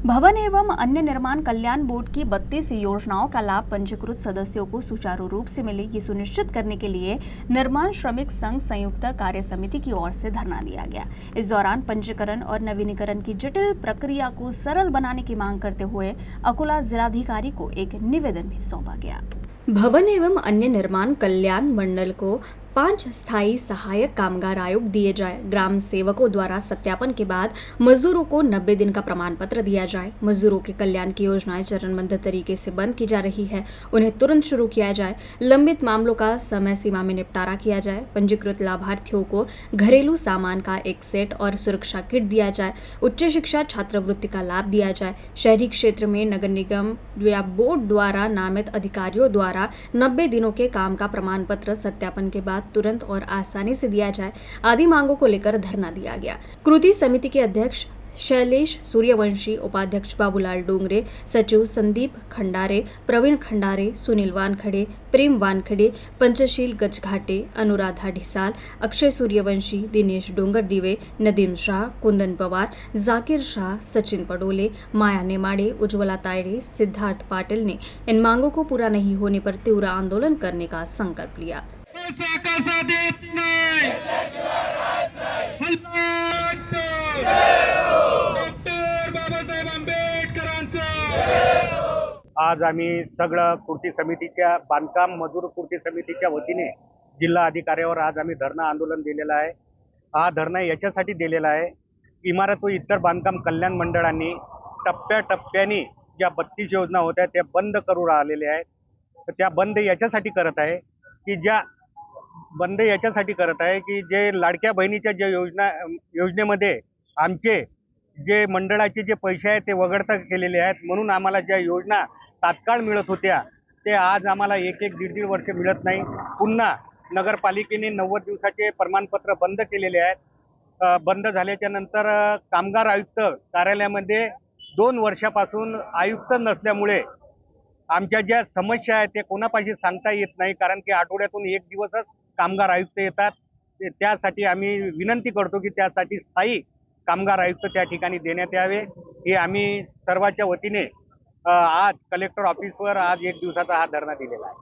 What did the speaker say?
भवन एवं अन्य निर्माण कल्याण बोर्ड की 32 योजनाओं का लाभ पंजीकृत सदस्यों को सुचारू रूप से मिले, ये सुनिश्चित करने के लिए निर्माण श्रमिक संघ संयुक्त कार्य समिति की ओर से धरना दिया गया। इस दौरान पंजीकरण और नवीनीकरण की जटिल प्रक्रिया को सरल बनाने की मांग करते हुए अकोला जिलाधिकारी को एक निवेदन भी सौंपा गया। भवन एवं अन्य निर्माण कल्याण मंडल को 5 स्थायी सहायक कामगार आयोग दिए जाए। ग्राम सेवकों द्वारा सत्यापन के बाद मजदूरों को 90 दिन का प्रमाण पत्र दिया जाए। मजदूरों के कल्याण की योजनाएं चरणबद्ध तरीके से बंद की जा रही है, उन्हें तुरंत शुरू किया जाए। लंबित मामलों का समय सीमा में निपटारा किया जाए। पंजीकृत लाभार्थियों को घरेलू सामान का एक सेट और सुरक्षा किट दिया जाए। उच्च शिक्षा छात्रवृत्ति का लाभ दिया जाए। शहरी क्षेत्र में नगर निगम या बोर्ड द्वारा नामित अधिकारियों द्वारा 90 दिनों के काम का प्रमाण पत्र सत्यापन के बाद तुरंत और आसानी से दिया जाए। आदि मांगों को लेकर धरना दिया गया। कृति समिति के अध्यक्ष शैलेश सूर्यवंशी, उपाध्यक्ष बाबूलाल डोंगरे, सचिव संदीप खंडारे, प्रवीण खंडारे, सुनील वानखड़े, प्रेम वानखड़े, पंचशील गजघाटे, अनुराधा ढिसाल, अक्षय सूर्यवंशी, दिनेश डोंगरदिवे, नदीम शाह, कुंदन पवार, जाकिर शाह, सचिन पडोले, माया नेमाड़े, उज्ज्वला तायड़े, सिद्धार्थ पाटिल ने इन मांगों को पूरा नहीं होने पर तीव्र आंदोलन करने का संकल्प लिया। कसा देत नाही डॉक्टर बाबासाहेब आंबेडकरांचा। आज आम्ही सगळं कृती समितीच्या बांधकाम मजूर कृती समितीच्या वतीने जिल्हा अधिकाऱ्यावर आज आम्ही धरणं आंदोलन दिलेलं आहे। हा धरणं याच्यासाठी दिलेला आहे, इमारत व इतर बांधकाम कल्याण मंडळांनी टप्प्याटप्प्याने ज्या 32 योजना होत्या त्या बंद करू राहिलेल्या आहेत। तर त्या बंद याच्यासाठी करत आहे की जे लाडक्या बहिणीच्या ज्या योजनेमध्ये आमचे जे मंडळाचे जे पैसे आहेत ते वगळता केलेले आहेत, म्हणून आम्हाला ज्या योजना तात्काळ मिळत होत्या ते आज आम्हाला एक दीड वर्ष मिळत नाही। पुन्हा नगरपालिकेने 90 दिवसाचे प्रमाणपत्र बंद केलेले आहेत। बंद झाल्याच्या नंतर कामगार आयुक्त कार्यालयामध्ये 2 वर्षापासून आयुक्त नसल्यामुळे आमच्या ज्या समस्या आहेत ते कोणापाशी सांगता येत नाही, कारण की आठवड्यातून 1 दिवसच कामगार आयुक्त येतात। त्यासाठी आम्ही विनंती करतो की त्यासाठी स्थायी कामगार आयुक्त त्या ठिकाणी देण्यात यावे। हे आम्ही सर्वांच्या वतीने आज कलेक्टर ऑफिसवर आज 1 दिवसाचा हा धरणा दिलेला आहे।